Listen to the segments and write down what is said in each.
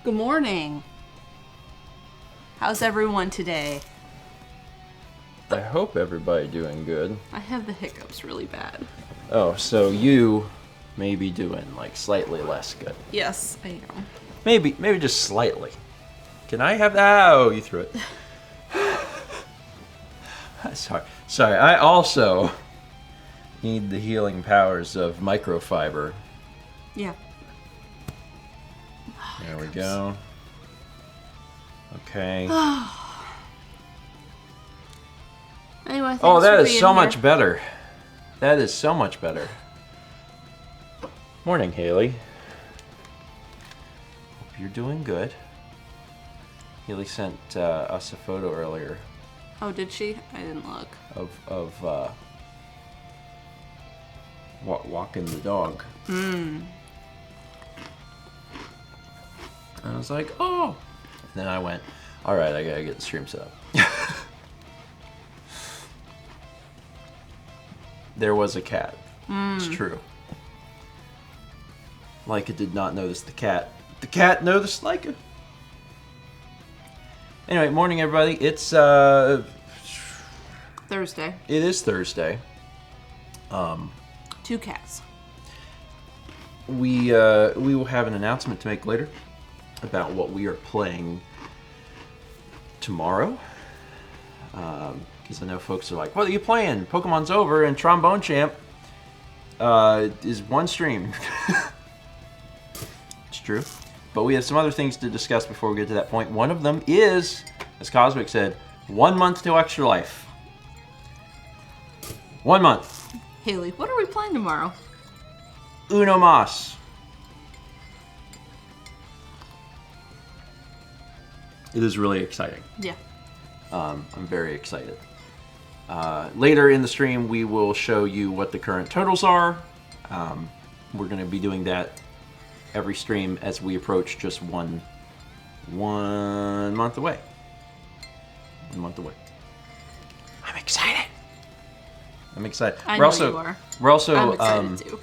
Good morning. How's everyone today? I hope everybody doing good. I have the hiccups really bad. Oh, so you may be doing like slightly less good. Yes, I am. Maybe just slightly. Can I have that? Oh, you threw it. Sorry. I also need the healing powers of microfiber. Yeah. There we go. Okay. Anyway, thanks Oh, that for is being so here. much better. That is so much better. Morning, Haley. Hope you're doing good. Haley sent us a photo earlier Oh, did she? I didn't look. of walking the dog. And I was like, oh. And then I went, all right, I gotta get the stream set up. There was a cat. It's true. Leica did not notice the cat. The cat noticed Leica. Anyway, morning everybody. It's Thursday. it is Thursday. 2 cats. We will have an announcement to make later about what we are playing tomorrow. Because I know folks are like, what are you playing? Pokemon's over and Trombone Champ is one stream. It's true. But we have some other things to discuss before we get to that point. One of them is, as Cosmic said, 1 month till Extra Life. 1 month. Haley, what are we playing tomorrow? Uno Mas. It is really exciting. Yeah. I'm very excited. Later in the stream, we will show you what the current totals are. We're going to be doing that every stream as we approach just one month away. 1 month away. I'm excited. I'm excited. I we're know also, you are. We're also, I'm excited too.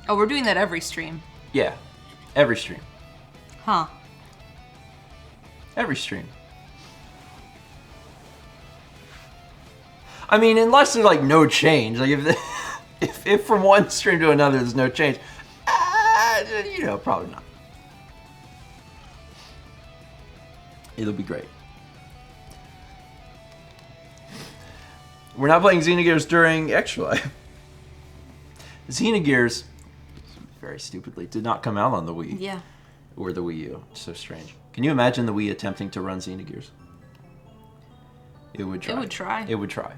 Oh, we're doing that every stream. yeah, every stream. Huh. Every stream. I mean, unless there's like no change, like if from one stream to another there's no change, probably not. It'll be great. We're not playing Xenogears during Extra Life. Xenogears, very stupidly, did not come out on the Wii. Yeah. Or the Wii U. It's so strange. Can you imagine the Wii attempting to run Xenogears? It would try. It would try. It would try.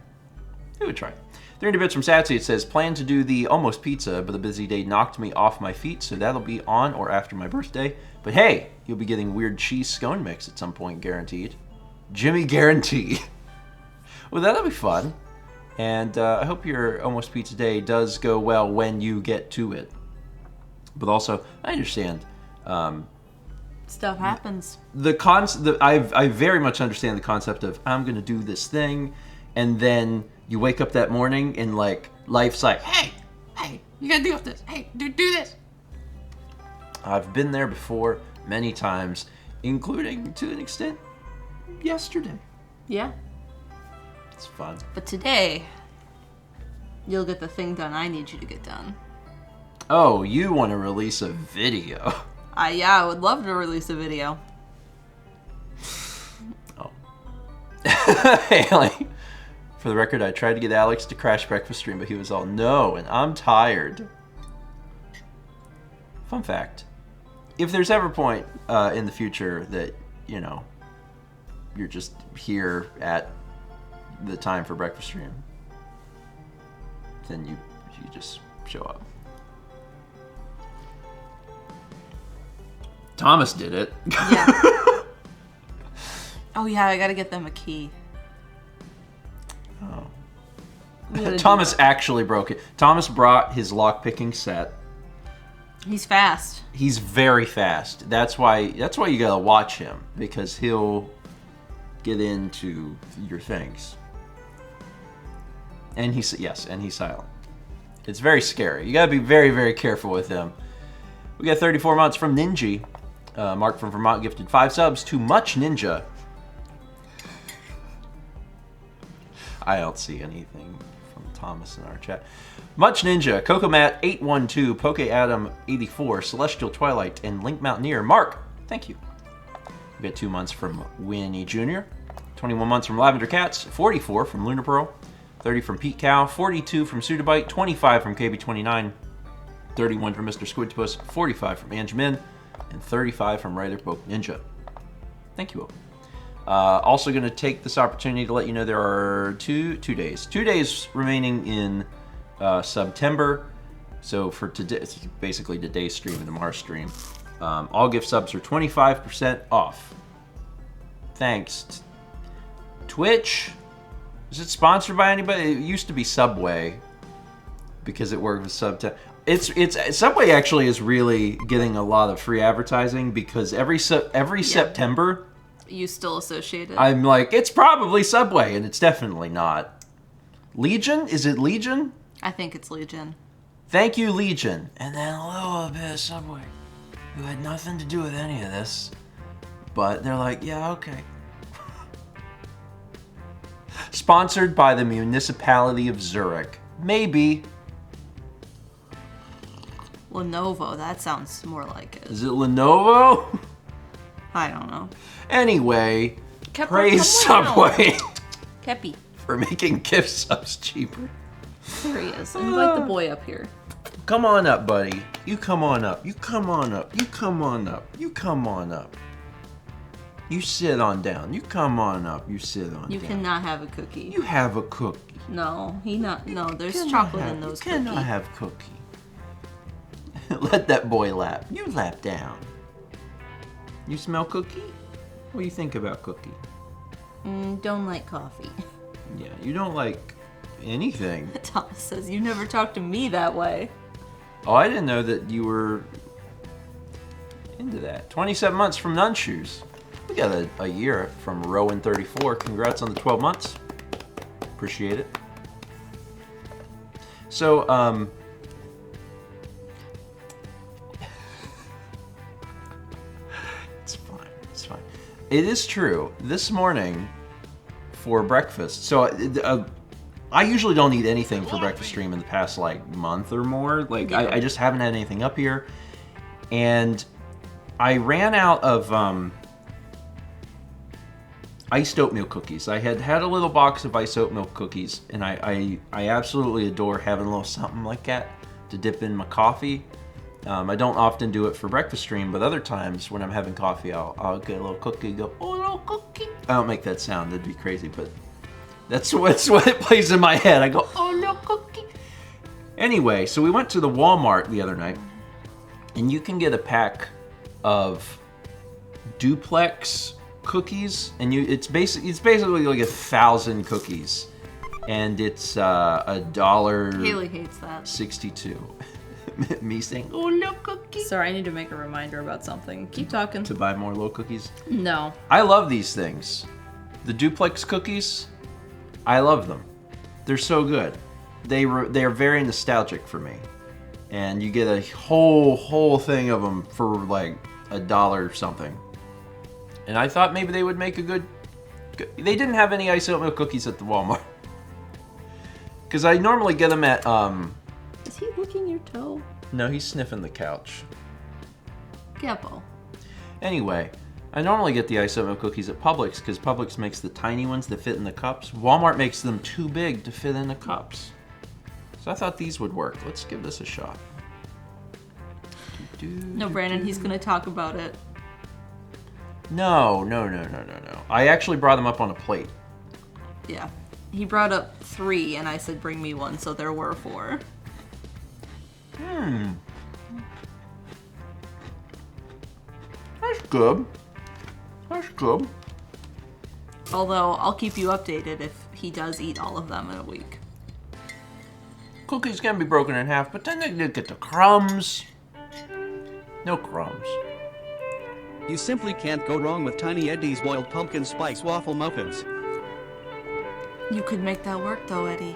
It would try. 300 bits from Satsy. It says, plan to do the Almost Pizza, but a busy day knocked me off my feet, so that'll be on or after my birthday. But hey, you'll be getting weird cheese scone mix at some point, guaranteed. Jimmy guarantee. Well, that'll be fun. And I hope your Almost Pizza Day does go well when you get to it. But also, I understand. Stuff happens. I very much understand the concept of I'm gonna do this thing, and then you wake up that morning and like life's like, hey, you gotta do this. Hey, do this. I've been there before many times, including to an extent yesterday. Yeah. It's fun. But today, you'll get the thing done I need you to get done. Oh, you want to release a video? Yeah, I would love to release a video. Oh. Haley. For the record, I tried to get Alex to crash breakfast stream, but he was all, no, and I'm tired. Fun fact. If there's ever a point in the future that, you're just here at the time for breakfast stream, then you just show up. Thomas did it. Yeah. Oh yeah, I gotta get them a key. Oh. Thomas actually broke it. Thomas brought his lockpicking set. He's fast. He's very fast. That's why you gotta watch him, because he'll get into your things. And he's silent. It's very scary. You gotta be very, very careful with him. We got 34 months from Ninji. Mark from Vermont gifted 5 subs to Much Ninja. I don't see anything from Thomas in our chat. Much Ninja, Cocomat 812, Poke Adam 84, Celestial Twilight, and Link Mountaineer. Mark, thank you. We got 2 months from Winnie Jr., 21 months from Lavender Cats, 44 from Lunar Pearl, 30 from Pete Cow, 42 from Sudabite, 25 from KB29, 31 from Mr. Squidpus, 45 from Ange Min, and 35 from Writer Poke Ninja. Thank you all. Also going to take this opportunity to let you know there are two days remaining in September. So for today, it's basically today's stream and tomorrow's stream. All gift subs are 25% off. Thanks. Twitch, is it sponsored by anybody? It used to be Subway because it worked with Subtech. It's Subway actually is really getting a lot of free advertising because every September you still associate it. I'm like, it's probably Subway, and it's definitely not. Legion? Is it Legion? I think it's Legion. Thank you, Legion. And then a little bit of Subway, who had nothing to do with any of this, but they're like, yeah, okay. Sponsored by the municipality of Zurich. Maybe. Lenovo, that sounds more like it. Is it Lenovo? I don't know. Anyway, Kepler, praise Subway Kepi. for making gift subs cheaper. There he is. Invite the boy up here. Come on up, buddy. You come on up. You come on up. You come on up. You come on up. You sit on down. You come on up. You sit on down. You cannot have a cookie. You have a cookie. No, there's chocolate in those cookies. You cannot have cookie. Let that boy lap. You lap down. You smell cookie? What do you think about cookie? Don't like coffee. Yeah, you don't like anything. Thomas says, you never talk to me that way. Oh, I didn't know that you were into that. 27 months from None Shoes. We got a year from Rowan 34. Congrats on the 12 months. Appreciate it. So, it's fine. It's fine. It is true. This morning for breakfast. So, I usually don't eat anything for breakfast stream in the past like month or more. Like Yeah. I just haven't had anything up here, and I ran out of iced oatmeal cookies. I had a little box of iced oatmeal cookies, and I absolutely adore having a little something like that to dip in my coffee. I don't often do it for breakfast stream, but other times when I'm having coffee, I'll get a little cookie. Go, oh, a little cookie. I don't make that sound. That'd be crazy, but. That's what it plays in my head. I go, oh, no cookie. Anyway, so we went to the Walmart the other night, and you can get a pack of duplex cookies, and it's basically like 1,000 cookies, and it's $1. Haley hates that. 62. Me saying, oh, no cookie. Sorry, I need to make a reminder about something. Keep talking. To buy more little cookies. No. I love these things. The duplex cookies. I love them. They're so good. They are very nostalgic for me. And you get a whole thing of them for like $1 something. And I thought maybe they would make a good. They didn't have any iced oatmeal cookies at the Walmart. Because I normally get them at. Is he licking your toe? No, he's sniffing the couch. Geppo. Anyway. I normally get the iced oatmeal cookies at Publix because Publix makes the tiny ones that fit in the cups. Walmart makes them too big to fit in the cups. So I thought these would work. Let's give this a shot. No, Brandon, he's going to talk about it. No. I actually brought them up on a plate. Yeah. He brought up 3, and I said, bring me 1, so there were 4. That's good. That's good. Although, I'll keep you updated if he does eat all of them in a week. Cookies can be broken in half, but then they get the crumbs. No crumbs. You simply can't go wrong with Tiny Eddie's boiled pumpkin spice waffle muffins. You could make that work, though, Eddie.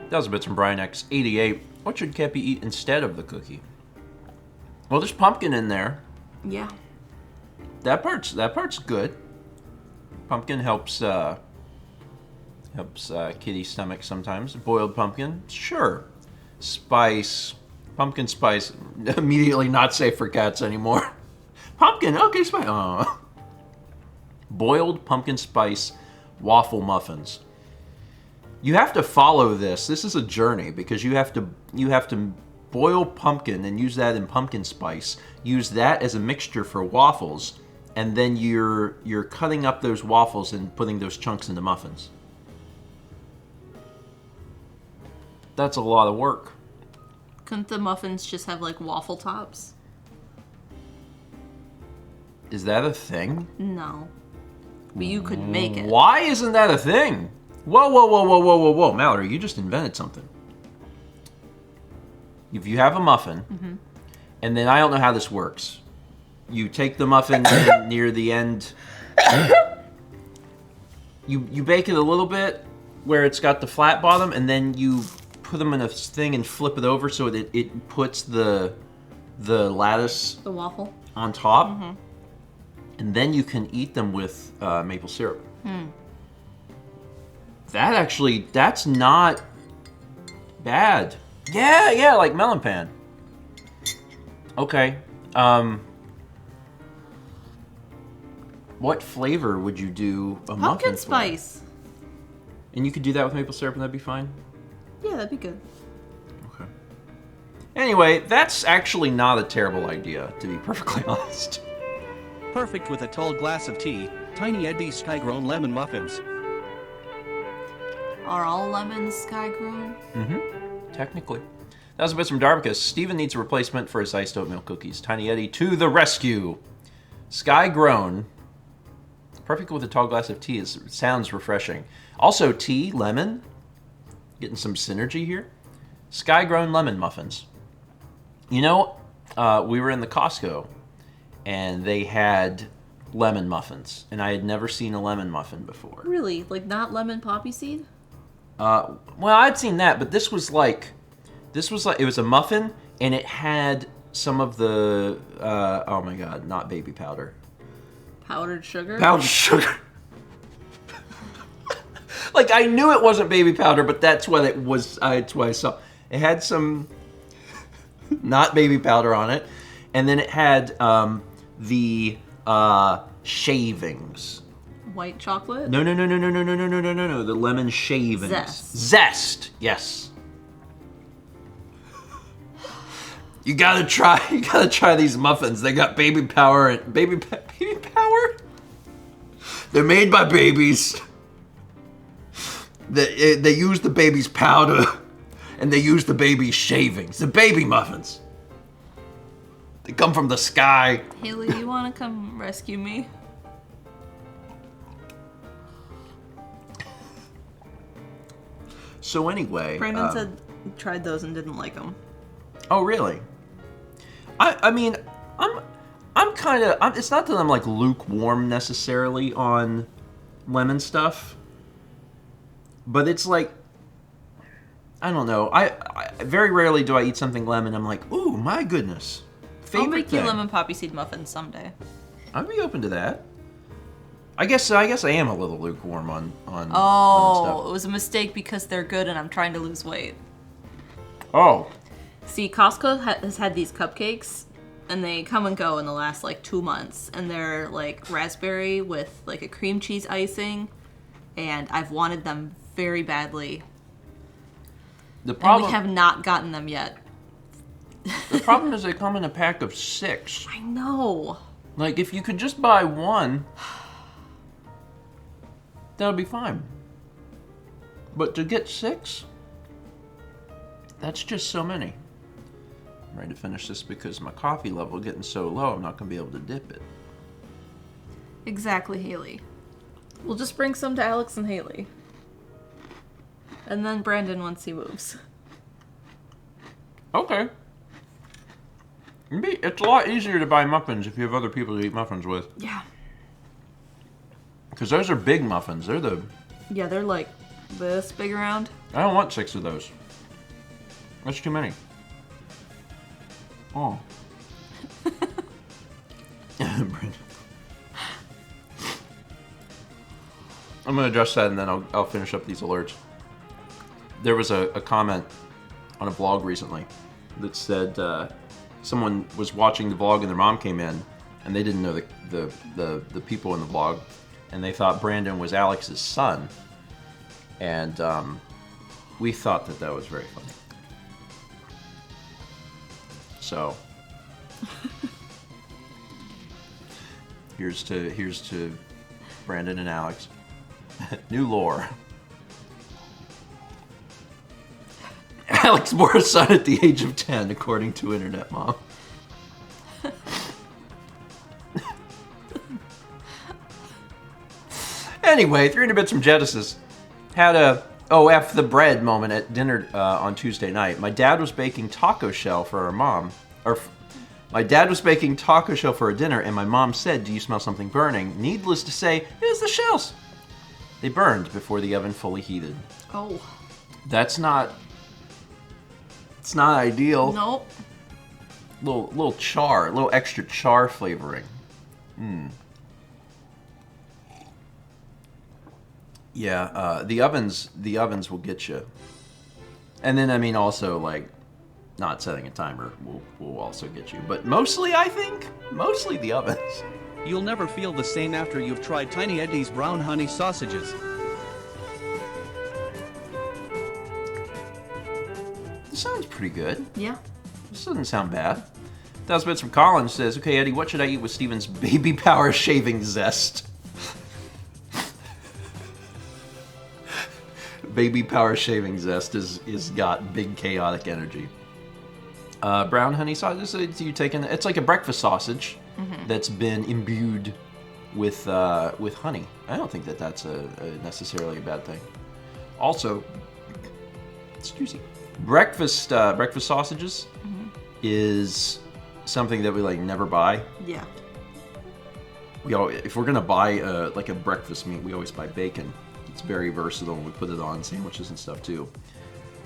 That was a bit from Brian X88. What should Kepi eat instead of the cookie? Well, there's pumpkin in there. Yeah. That part's good. Pumpkin helps Kitty's stomach sometimes. Boiled pumpkin, sure. Spice, pumpkin spice, immediately not safe for cats anymore. Pumpkin, okay, spice. Oh. Boiled pumpkin spice waffle muffins. You have to follow this. This is a journey because you have to boil pumpkin and use that in pumpkin spice. Use that as a mixture for waffles, and then you're cutting up those waffles and putting those chunks into muffins. That's a lot of work. Couldn't the muffins just have like waffle tops? Is that a thing? No. But you could make it. Why isn't that a thing? Whoa, whoa, whoa, whoa, whoa, whoa, whoa. Mallory, you just invented something. If you have a muffin, and then I don't know how this works. You take the muffin and near the end, you bake it a little bit where it's got the flat bottom, and then you put them in a thing and flip it over so that it puts the lattice, The waffle? on top, and then you can eat them with maple syrup. That's not bad. Yeah, like melon pan. Okay. What flavor would you do a muffin Pumpkin for? spice. And you could do that with maple syrup and that'd be fine? Yeah, that'd be good. Okay. Anyway, that's actually not a terrible idea, to be perfectly honest. Perfect with a tall glass of tea. Tiny Eddie's sky-grown lemon muffins. Are all lemons sky grown? Technically. That was a bit from Darbicus. Steven needs a replacement for his iced oatmeal cookies. Tiny Eddie to the rescue. Sky grown. Perfect with a tall glass of tea. Sounds refreshing. Also, tea, lemon. Getting some synergy here. Sky grown lemon muffins. You know, we were in the Costco and they had lemon muffins, and I had never seen a lemon muffin before. Really? Like not lemon poppy seed? Well, I'd seen that, but this was like it was a muffin, and it had some of the oh my god, not baby powder. Powdered sugar? Powdered sugar. Like I knew it wasn't baby powder, but that's what it was. That's what I saw. It had some not baby powder on it, and then it had the shavings. White chocolate? No. The lemon shavings. Zest. Zest. Yes. You gotta try these muffins. They got baby power and baby power. They're made by babies. They use the baby's powder, and they use the baby's shavings. The baby muffins. They come from the sky. Haley, you want to come rescue me? So anyway, Brandon said he tried those and didn't like them. Oh really? I mean, I'm kind of. It's not that I'm like lukewarm necessarily on lemon stuff, but it's like I don't know. I very rarely do I eat something lemon. I'm like, ooh, my goodness. Favorite I'll make thing. you lemon poppy seed muffins someday. I'd be open to that. I guess I am a little lukewarm on lemon Oh, stuff. it was a mistake because they're good and I'm trying to lose weight. Oh, See, Costco has had these cupcakes, and they come and go in the last like 2 months, and they're like raspberry with like a cream cheese icing, and I've wanted them very badly, the and problem. we have not gotten them yet. The problem is they come in a pack of 6. I know. Like if you could just buy one, that would be fine. But to get 6, that's just so many. I'm ready to finish this because my coffee level is getting so low, I'm not going to be able to dip it. Exactly, Haley. We'll just bring some to Alex and Haley. And then Brandon once he moves. Okay. It's a lot easier to buy muffins if you have other people to eat muffins with. Yeah. Because those are big muffins. Yeah, they're like this big around. I don't want 6 of those. That's too many. Oh. I'm going to address that and then I'll finish up these alerts. There was a comment on a vlog recently that said someone was watching the vlog and their mom came in and they didn't know the people in the vlog and they thought Brandon was Alex's son. And we thought that was very funny. So here's to Brandon and Alex. New lore. Alex bore a son at the age of 10, according to Internet Mom. Anyway, 300 bits from Genesis had a F the bread moment at dinner on Tuesday night. My dad was baking taco shell for our mom. My dad was baking taco shell for a dinner, and my mom said, "Do you smell something burning?" Needless to say, it was the shells. They burned before the oven fully heated. Oh. It's not ideal. Nope. Little char, a little extra char flavoring. Yeah, the ovens will get you. And then, I mean, also, like, not setting a timer will also get you. But mostly, I think, the ovens. You'll never feel the same after you've tried Tiny Eddie's brown honey sausages. This sounds pretty good. Yeah. This doesn't sound bad. 1,000 bits from Colin says, "Okay, Eddie, what should I eat with Steven's baby power shaving zest?" Baby power shaving zest is got big chaotic energy. Brown honey sausage. It's like a breakfast sausage that's been imbued with honey. I don't think that's necessarily a bad thing. Also, excuse me, breakfast sausages is something that we like never buy. Yeah. If we're gonna buy like a breakfast meat, we always buy bacon. It's very versatile, and we put it on sandwiches and stuff too.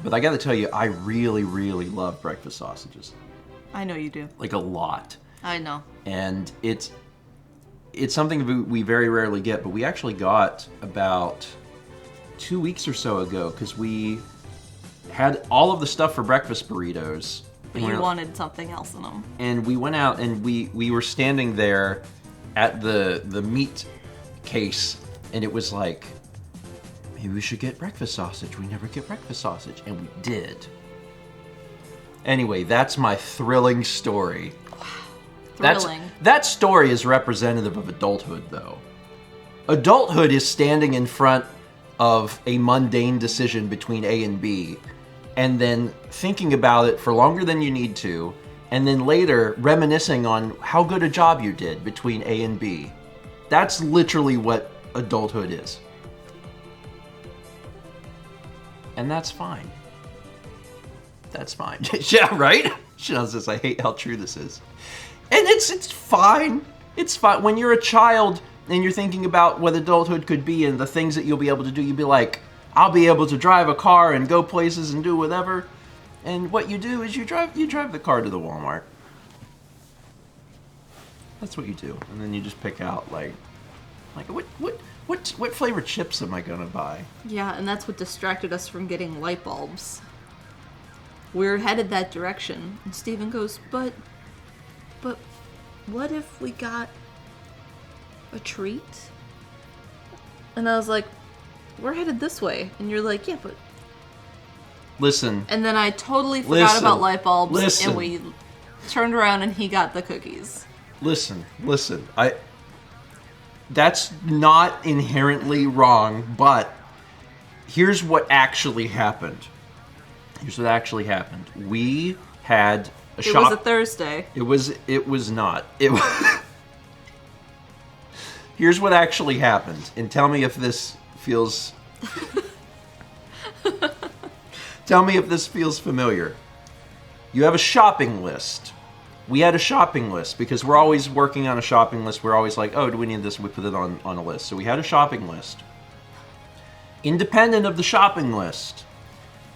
But I gotta tell you, I really, really love breakfast sausages. I know you do. Like a lot. I know. And it's something we very rarely get, but we actually got about 2 weeks or so ago because we had all of the stuff for breakfast burritos. But you wanted something else in them. And we went out and we were standing there at the meat case, and it was like, maybe we should get breakfast sausage. We never get breakfast sausage. And we did. Anyway, that's my thrilling story. Wow. Thrilling. That story is representative of adulthood, though. Adulthood is standing in front of a mundane decision between A and B, and then thinking about it for longer than you need to, and then later reminiscing on how good a job you did between A and B. That's literally what adulthood is. And that's fine. That's fine. Yeah, right? Chanel says, "I hate how true this is." And it's fine. It's fine. When you're a child and you're thinking about what adulthood could be and the things that you'll be able to do, you'll be like, I'll be able to drive a car and go places and do whatever. And what you do is you drive the car to the Walmart. That's what you do. And then you just pick out like what flavor chips am I gonna buy? Yeah, and that's what distracted us from getting light bulbs. We're headed that direction. And Steven goes, but what if we got a treat? And I was like, we're headed this way. And you're like, yeah, but... Listen. And then I totally forgot about light bulbs, and we turned around and he got the cookies. Listen. That's not inherently wrong, but here's what actually happened. We had a shop. It was a Thursday. It was not. Here's what actually happened, and tell me if this feels familiar. You have a shopping list. We had a shopping list because we're always working on a shopping list. We're always like, oh, do we need this? We put it on a list. So we had a shopping list. Independent of the shopping list,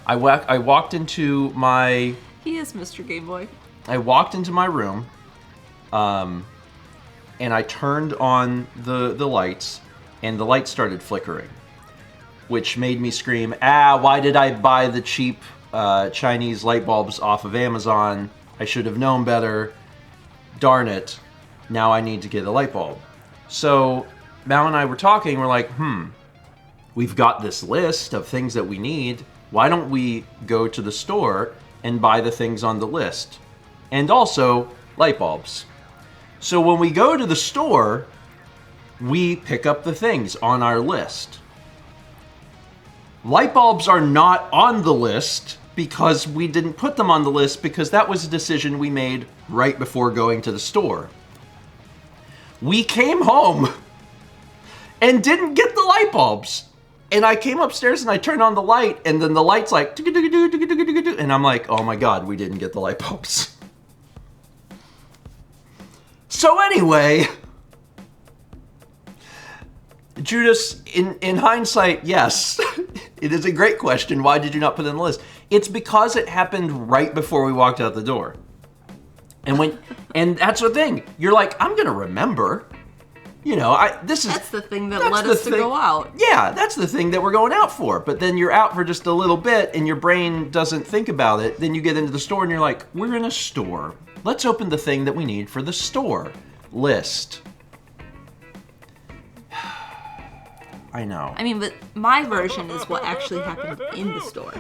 I walked into my... He is Mr. Game Boy. I walked into my room, and I turned on the lights, and the lights started flickering, which made me scream, why did I buy the cheap Chinese light bulbs off of Amazon? I should have known better. Darn it. Now I need to get a light bulb. So Mal and I were talking, we're like, we've got this list of things that we need. Why don't we go to the store and buy the things on the list? And also light bulbs. So when we go to the store, we pick up the things on our list. Light bulbs are not on the list because we didn't put them on the list because that was a decision we made right before going to the store. We came home and didn't get the light bulbs. And I came upstairs and I turned on the light, and then the light's like, and I'm like, oh my God, we didn't get the light bulbs. So anyway, Judas, in hindsight, yes, it is a great question. Why did you not put it on the list? It's because it happened right before we walked out the door. And that's the thing. You're like, I'm gonna remember. You know, that's the thing that led us to go out. Yeah, that's the thing that we're going out for. But then you're out for just a little bit and your brain doesn't think about it. Then you get into the store and you're like, we're in a store. Let's open the thing that we need for the store list. I know. I mean, but my version is what actually happened in the store.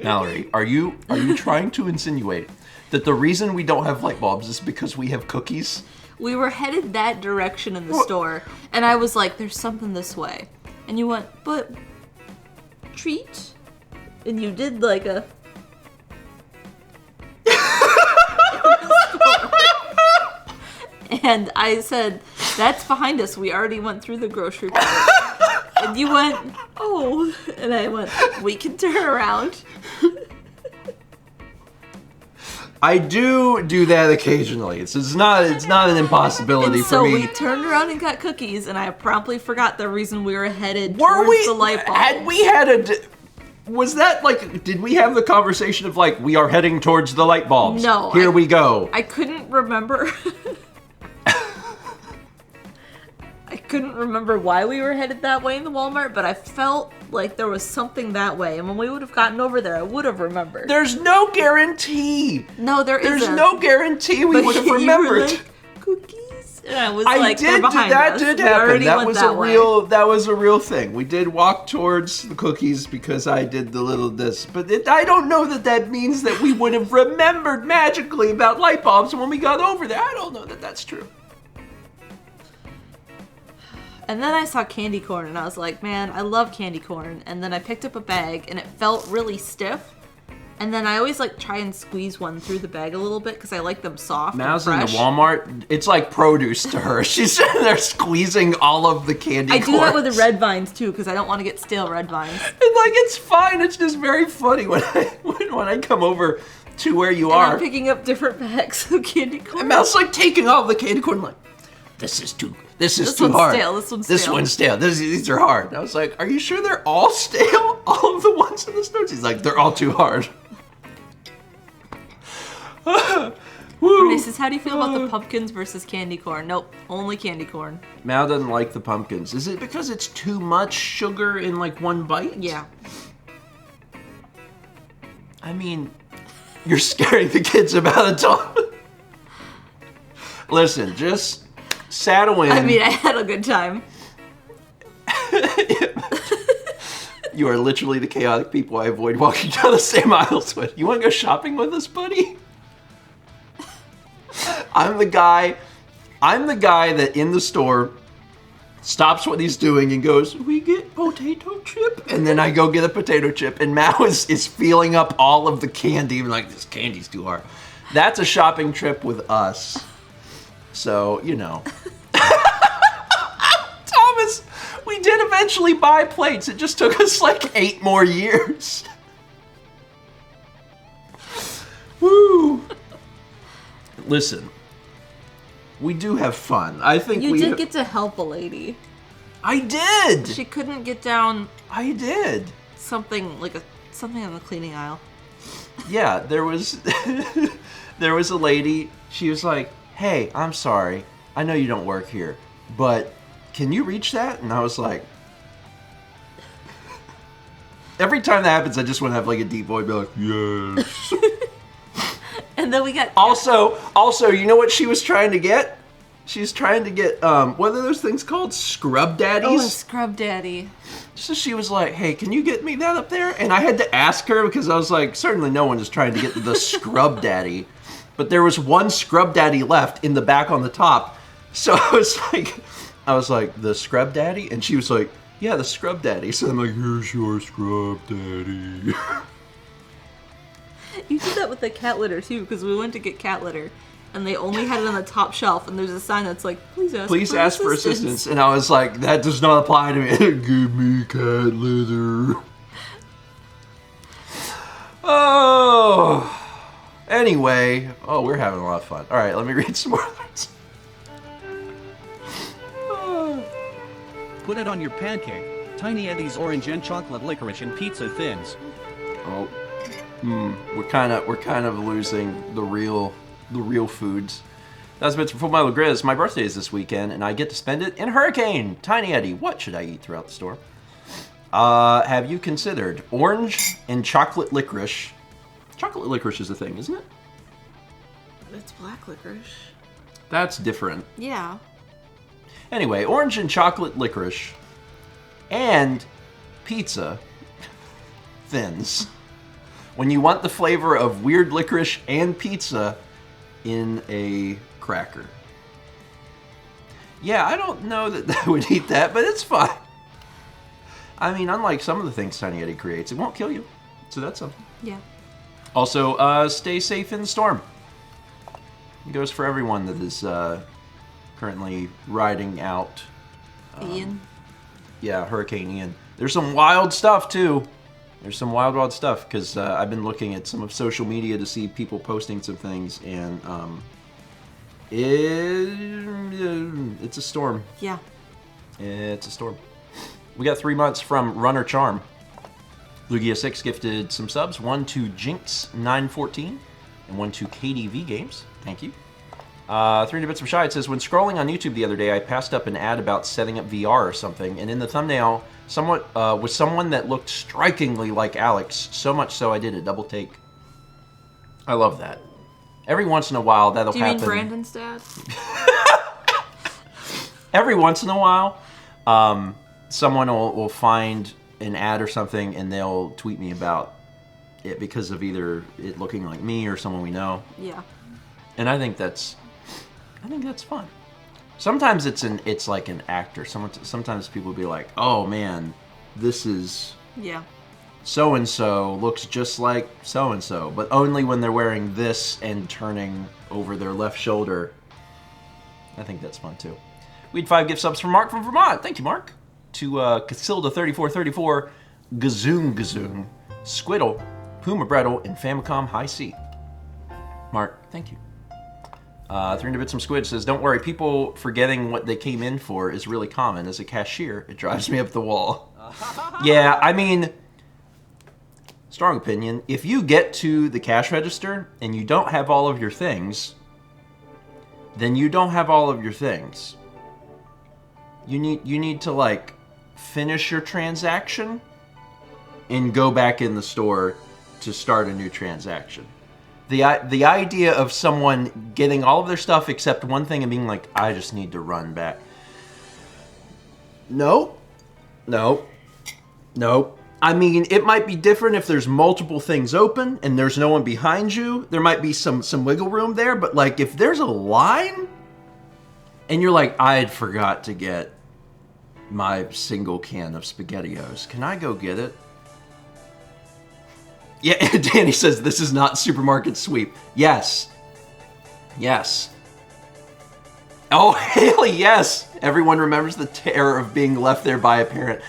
Mallory, are you trying to insinuate that the reason we don't have light bulbs is because we have cookies? We were headed that direction in the store, and I was like, there's something this way. And you went, but treat? And you did like a... And I said, that's behind us. We already went through the grocery cart. And you went, oh. And I went, we can turn around. I do that occasionally. It's not an impossibility and for me. So we turned around and got cookies, and I promptly forgot the reason we were headed towards the light bulbs. Was that like, did we have the conversation of like, we are heading towards the light bulbs? No. Here we go. I couldn't remember. I couldn't remember why we were headed that way in the Walmart, but I felt like there was something that way. And when we would have gotten over there, I would have remembered. There's no guarantee. No, There's no guarantee we would have remembered. You were like, cookies? And I was like, they're behind that us. did We happen. already That went was that was a real thing. We did walk towards the cookies because I did the little this, but I don't know that means that we would have remembered magically about light bulbs when we got over there. I don't know that that's true. And then I saw candy corn, and I was like, man, I love candy corn. And then I picked up a bag, and it felt really stiff. And then I always like try and squeeze one through the bag a little bit because I like them soft. Mal's and in the fresh. Walmart. It's like produce to her. She's sitting there squeezing all of the candy corn. I do that with the red vines too because I don't want to get stale red vines. And like it's fine. It's just very funny when I come over to where you are. I'm picking up different bags of candy corn. And Mal's like taking all the candy corn. Like, this is too one's hard. Stale. This one's stale. These are hard. And I was like, are you sure they're all stale? All of the ones in the store? He's like, they're all too hard. Renee says, how do you feel about the pumpkins versus candy corn? Nope, only candy corn. Mal doesn't like the pumpkins. Is it because it's too much sugar in like one bite? Yeah. I mean, you're scaring the kids about it, Tom. Listen, just saddle in. I mean, I had a good time. You are literally the chaotic people I avoid walking down the same aisles with. You want to go shopping with us, buddy? I'm the guy that in the store stops what he's doing and goes, we get potato chip? And then I go get a potato chip, and Mao is feeling up all of the candy. I'm like, this candy's too hard. That's a shopping trip with us. So, you know. Thomas, we did eventually buy plates. It just took us like 8 more years. Woo. Listen, we do have fun. I think you did get to help a lady. I did. She couldn't get down. I did. Something on the cleaning aisle. Yeah, there was. There was a lady, she was like, hey, I'm sorry. I know you don't work here, but can you reach that? And I was like, every time that happens, I just want to have like a deep voice, be like, yes. And then we got... Also, you know what she was trying to get? She was trying to get, what are those things called? Scrub daddies? Oh, a scrub daddy. So she was like, hey, can you get me that up there? And I had to ask her because I was like, certainly no one is trying to get the scrub daddy. But there was one scrub daddy left in the back on the top. So I was like, the scrub daddy? And she was like, yeah, the scrub daddy. So I'm like, here's your scrub daddy. You did that with the cat litter too, because we went to get cat litter. And they only had it on the top shelf, and there's a sign that's like, please ask for assistance. And I was like, that does not apply to me. Give me cat litter. Oh. Anyway. Oh, we're having a lot of fun. All right, let me read some more letters. Put it on your pancake. Tiny Eddie's orange and chocolate licorice and pizza thins. Oh. We're kind of losing the real foods. That's a bit from Full Metal Grizz. My birthday is this weekend, and I get to spend it in Hurricane. Tiny Eddie, what should I eat throughout the store? Have you considered orange and chocolate licorice? Chocolate licorice is a thing, isn't it? It's black licorice. That's different. Yeah. Anyway, orange and chocolate licorice and pizza thins. When you want the flavor of weird licorice and pizza in a cracker. Yeah, I don't know that I would eat that, but it's fine. I mean, unlike some of the things Tiny Eddie creates, it won't kill you. So that's something. Yeah. Also, stay safe in the storm. It goes for everyone that is currently riding out. Ian. Yeah, Hurricane Ian. There's some wild stuff, too. There's some wild stuff, because I've been looking at some of social media to see people posting some things, and it's a storm. Yeah. It's a storm. We got 3 months from Runner Charm. Lugia6 gifted some subs, one to Jinx914, and one to KDV Games. Thank you. 300 Bits from Shy, it says, when scrolling on YouTube the other day, I passed up an ad about setting up VR or something, and in the thumbnail, was someone that looked strikingly like Alex, so much so I did a double take. I love that. Every once in a while, that'll happen. Do you mean Brandon's dad? Every once in a while, someone will find an ad or something, and they'll tweet me about it because of either it looking like me or someone we know. Yeah. And I think that's fun. Sometimes it's like an actor. Sometimes people will be like, oh man, this is so-and-so looks just like so-and-so, but only when they're wearing this and turning over their left shoulder. I think that's fun too. We had 5 gift subs from Mark from Vermont. Thank you, Mark. To Casilda3434, Gazoon, Squiddle, Puma Brettle, and Famicom High C. Mark, thank you. 300 Bits from Squid says, don't worry, people forgetting what they came in for is really common. As a cashier, it drives me up the wall. Yeah, I mean, strong opinion. If you get to the cash register and you don't have all of your things, then you don't have all of your things. You need to, like, finish your transaction and go back in the store to start a new transaction. The idea of someone getting all of their stuff except one thing and being like, I just need to run back. Nope. I mean, it might be different if there's multiple things open and there's no one behind you. There might be some wiggle room there, but like if there's a line and you're like, I had forgot to get my single can of SpaghettiOs. Can I go get it? Yeah, Danny says this is not supermarket sweep. Yes. Oh, hell yes. Everyone remembers the terror of being left there by a parent.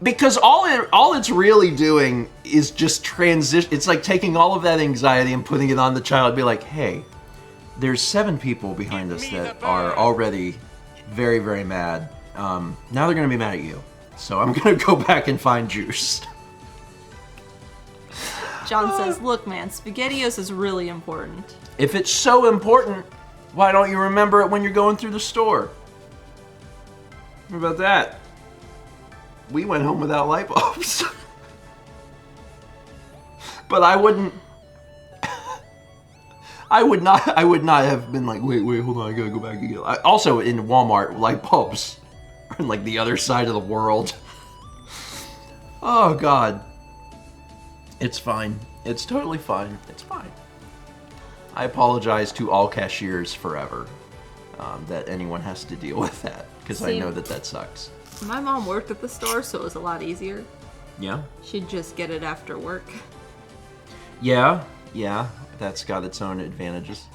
Because all it's really doing is just transition. It's like taking all of that anxiety and putting it on the child. Be like, hey, there's 7 people behind us that are already very, very mad. Now they're going to be mad at you. So I'm going to go back and find juice. John says, look, man, SpaghettiOs is really important. If it's so important, why don't you remember it when you're going through the store? What about that? We went home without light bulbs. But I would not have been like, wait, hold on, I gotta go back and get it. Also, in Walmart, light bulbs are in like the other side of the world. Oh, God. It's fine. It's totally fine. It's fine. I apologize to all cashiers forever that anyone has to deal with that, because I know that sucks. My mom worked at the store, so it was a lot easier. Yeah? She'd just get it after work. Yeah, that's got its own advantages.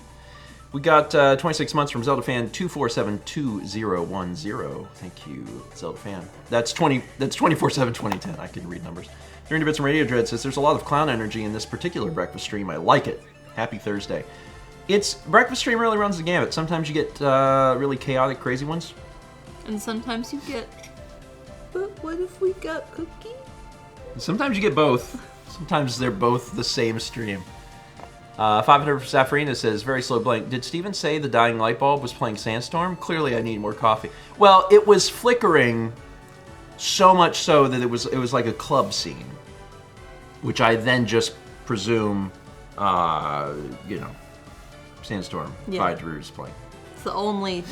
We got 26 months from Zelda Fan 2472010. Thank you, Zelda Fan. That's 24/7/2010. I can read numbers. 300 Bits and Radio Dread says there's a lot of clown energy in this particular breakfast stream. I like it. Happy Thursday. It's breakfast stream really runs the gamut. Sometimes you get really chaotic, crazy ones, and sometimes you get. But what if we got cookie? Sometimes you get both. Sometimes they're both the same stream. 500 for Safrina says, very slow blank. Did Steven say the dying light bulb was playing Sandstorm? Clearly I need more coffee. Well, it was flickering so much so that it was like a club scene, which I then just presume, Sandstorm by Drew's playing. It's the only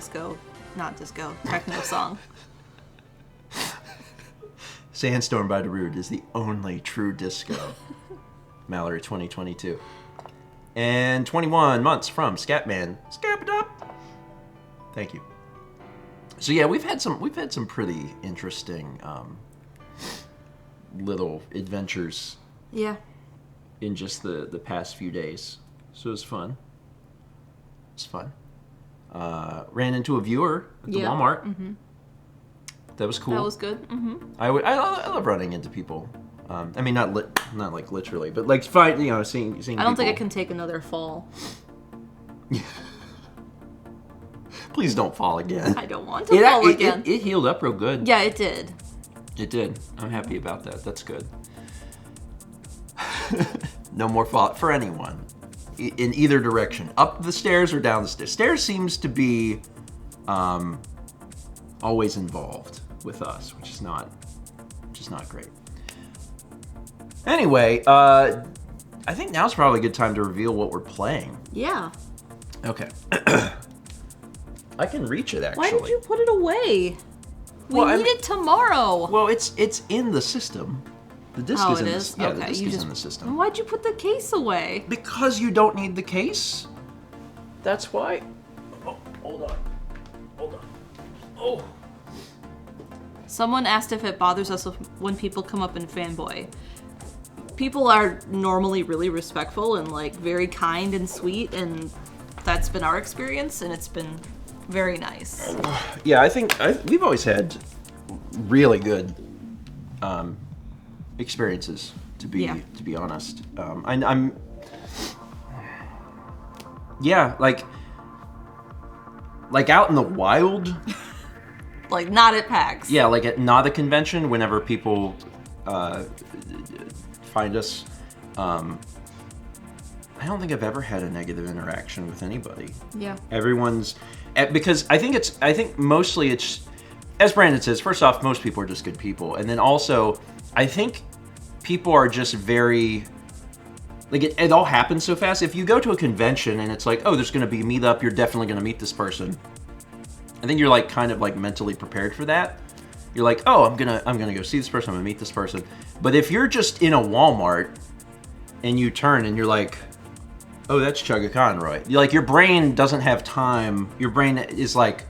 techno song. Sandstorm by Darude is the only true disco. Mallory 2022. And 21 months from Scatman. Scap it up. Thank you. So yeah, we've had some pretty interesting little adventures. Yeah. In just the past few days. So it was fun. It's fun. Ran into a viewer at the Walmart. Mm-hmm. That was cool. That was good. Mm-hmm. I love running into people. I mean, not like literally, but like seeing. I don't think I can take another fall. Please don't fall again. I don't want to fall again. It healed up real good. Yeah, it did. It did. I'm happy about that. That's good. No more fall for anyone, in either direction, up the stairs or down the stairs. Stairs seems to be always involved with us, which is not great. Anyway, I think now's probably a good time to reveal what we're playing. Yeah. Okay. I can reach it, actually. Why did you put it away? We need it tomorrow. Well, it's in the system. The disc is in the system. Yeah, okay, the disc is in the system. Why'd you put the case away? Because you don't need the case. That's why. Oh, hold on. Oh. Someone asked if it bothers us when people come up and fanboy. People are normally really respectful and like very kind and sweet, and that's been our experience, and it's been very nice. Yeah, I think we've always had really good experiences. To be honest, I'm like out in the wild. Like not at PAX. Yeah, like not a convention. Whenever people find us, I don't think I've ever had a negative interaction with anybody. Yeah. Everyone's because I think mostly it's, as Brandon says. First off, most people are just good people, and then also I think people are just very like it all happens so fast. If you go to a convention and it's like, oh, there's going to be a meetup, you're definitely going to meet this person. I think you're like kind of like mentally prepared for that. You're like, oh, I'm gonna go see this person, I'm gonna meet this person. But if you're just in a Walmart and you turn and you're like, oh, that's Chugga Conroy. You're like, your brain doesn't have time. Your brain is like,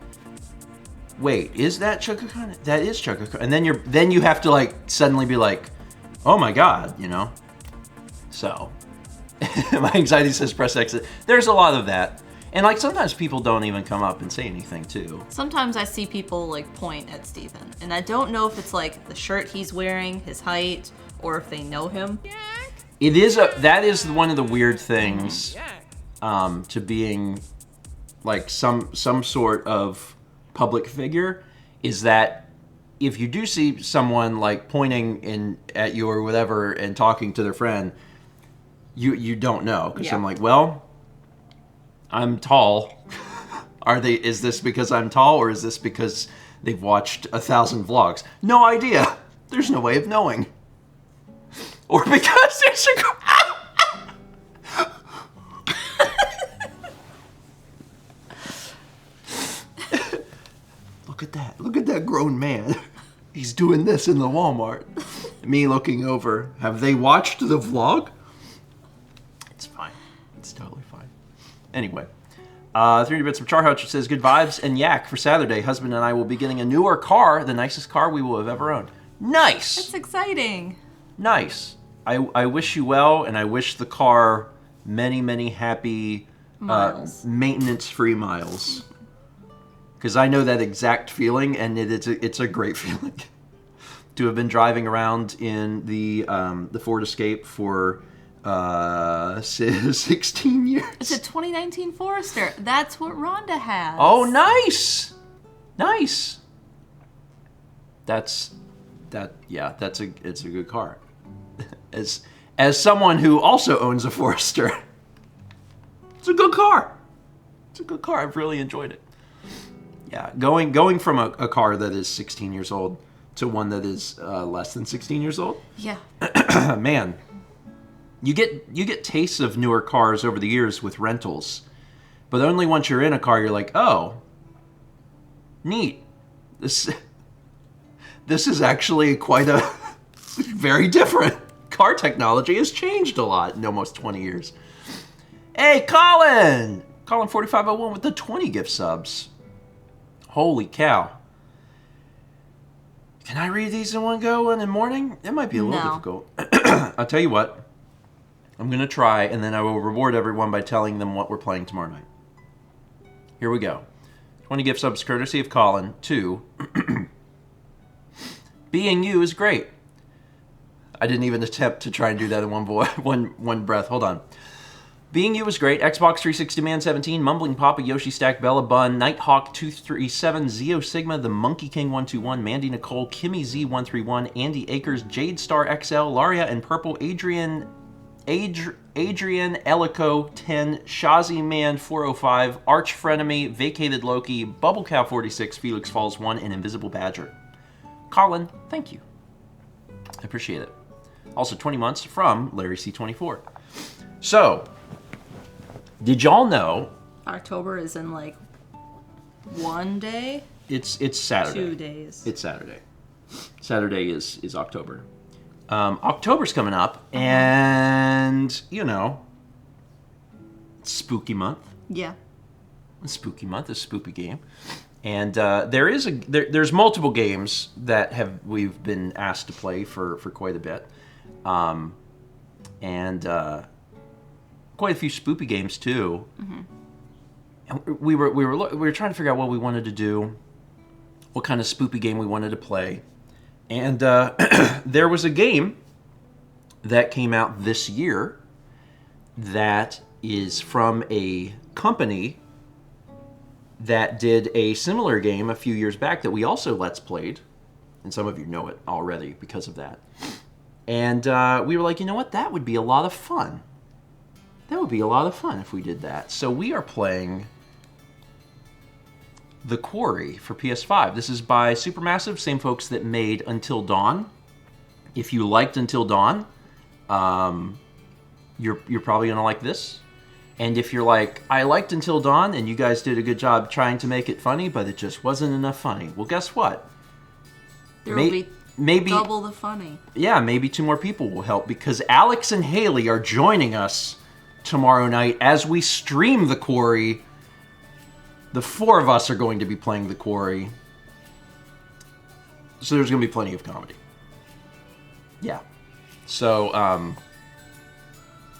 wait, is that Chugga Conroy? That is Chugga Conroy. And then you have to like suddenly be like, oh my God, So my anxiety says press exit. There's a lot of that. And like sometimes people don't even come up and say anything too. Sometimes I see people like point at Steven, and I don't know if it's like the shirt he's wearing, his height, or if they know him. That is one of the weird things to being like some sort of public figure, is that if you do see someone like pointing at you or whatever and talking to their friend, You don't know, because Yeah. I'm like, well, I'm tall. Is this because I'm tall, or is this because they've watched 1,000 vlogs? No idea. There's no way of knowing. Or because there's a... Look at that. Look at that grown man. He's doing this in the Walmart. Me looking over. Have they watched the vlog? It's fine. It's totally fine. Anyway. 3 bits from Charhouch says, good vibes and yak for Saturday. Husband and I will be getting a newer car, the nicest car we will have ever owned. Nice! That's exciting. Nice. I wish you well, and I wish the car many, many happy maintenance-free miles. Because I know that exact feeling, and it's a great feeling. To have been driving around in the Ford Escape for 16 years. It's a 2019 Forester. That's what Rhonda has. Oh, nice! Nice. It's a good car. As someone who also owns a Forester, it's a good car. It's a good car. I've really enjoyed it. Yeah, going from a car that is 16 years old to one that is less than 16 years old. Yeah. Man, you get tastes of newer cars over the years with rentals, but only once you're in a car you're like, oh, neat. This is actually quite a very different. Car technology has changed a lot in almost 20 years. Hey, Colin! Colin 4501 with the 20 gift subs. Holy cow. Can I read these in one go in the morning? It might be a little difficult. I'll tell you what. I'm going to try, and then I will reward everyone by telling them what we're playing tomorrow night. Here we go. 20 gift subs courtesy of Colin to Being You is great. I didn't even attempt to try and do that in one breath. Hold on. Being You is great. Xbox 360 Man 17, Mumbling Papa, Yoshi Stack, Bella Bun, Nighthawk 237, Zeo Sigma, The Monkey King 121, Mandy Nicole, Kimmy Z 131, Andy Akers, Jade Star XL, Laria and Purple, Adrian Elico 10, Shazi Man 405, Arch Frenemy, Vacated Loki, Bubble Cow 46, Felix Falls 1, and Invisible Badger. Colin, thank you. I appreciate it. Also 20 months from Larry C24. So, did y'all know October is in like one day? it's Saturday. 2 days. It's Saturday. Saturday is October. October's coming up, and spooky month. Yeah. Spooky month, a spooky game. And there's multiple games that we've been asked to play for quite a bit, and quite a few spoopy games too. Mm-hmm. And we were trying to figure out what we wanted to do, what kind of spoopy game we wanted to play, and there was a game that came out this year that is from a company that did a similar game a few years back that we also Let's Played, and some of you know it already because of that. And we were like, you know what? That would be a lot of fun. That would be a lot of fun if we did that. So we are playing The Quarry for PS5. This is by Supermassive, same folks that made Until Dawn. If you liked Until Dawn, you're probably going to like this. And if you're like, I liked Until Dawn, and you guys did a good job trying to make it funny, but it just wasn't enough funny. Well, guess what? There will be maybe double the funny. Yeah, maybe 2 more people will help, because Alex and Haley are joining us tomorrow night as we stream The Quarry. The 4 of us are going to be playing The Quarry. So there's going to be plenty of comedy. Yeah. So,